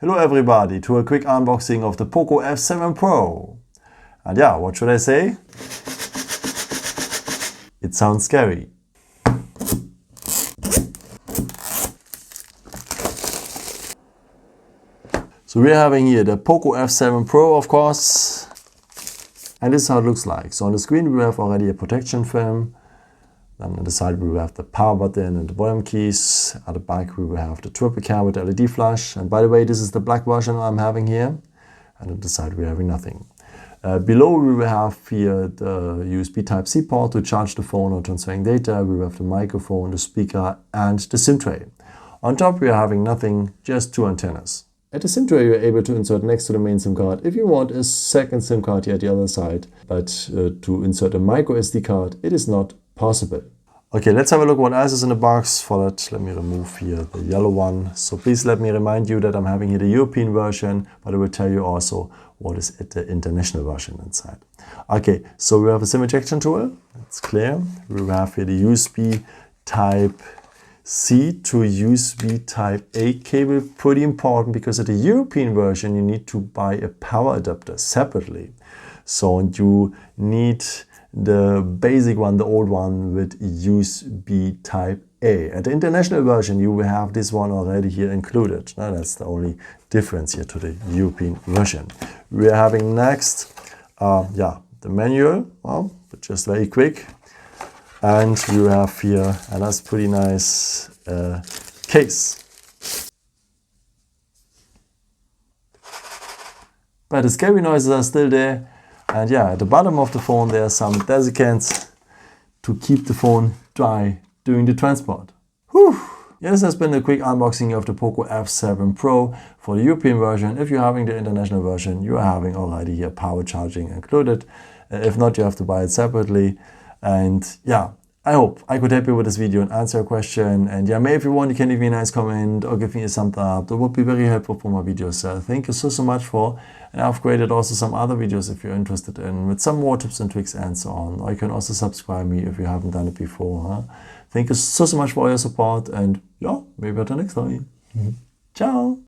Hello everybody to a quick unboxing of the Poco F7 Pro. And yeah, what should I say? It sounds scary. So we're having here the Poco F7 Pro, of course. And this is how it looks like. So on the screen we have already a protection film. Then on the side we will have the power button and the volume keys. At the back we will have the triple cam with LED flash. And by the way, this is the black version I'm having here. And on the side we're having nothing. Below we will have here the USB Type-C port to charge the phone or transferring data. We will have the microphone, the speaker and the SIM tray. On top we are having nothing, just two antennas. At the SIM tray you are able to insert next to the main SIM card if you want a second SIM card here at the other side. But to insert a micro SD card, it is not possible. Okay, let's have a look what else is in the box. For that, let me remove here the yellow one. So please let me remind you that I'm having here the European version, but I will tell you also what is at the international version inside. Okay, so we have a SIM ejection tool. That's clear. We will have here the USB Type-C to USB Type-A cable. Pretty important because at the European version you need to buy a power adapter separately. So you need the basic one, the old one with USB Type-A. At the international version you will have this one already here included. Now, that's the only difference here to the European version. We are having next the manual, but just very quick. And we have here, and that's pretty nice, case. But the scary noises are still there. And yeah, at the bottom of the phone there are some desiccants to keep the phone dry during the transport. Whew. Yeah, this has been a quick unboxing of the Poco F7 Pro for the European version. If you're having the international version, you are having already here power charging included. If not, you have to buy it separately. And yeah, I hope I could help you with this video and answer your question. And yeah, maybe if you want, you can leave me a nice comment or give me a thumbs up. That would be very helpful for my videos. Thank you so much for. And I've created also some other videos if you're interested in, with some more tips and tricks and so on. Or you can also subscribe me if you haven't done it before. Thank you so much for all your support, and yeah, maybe until next time. Ciao.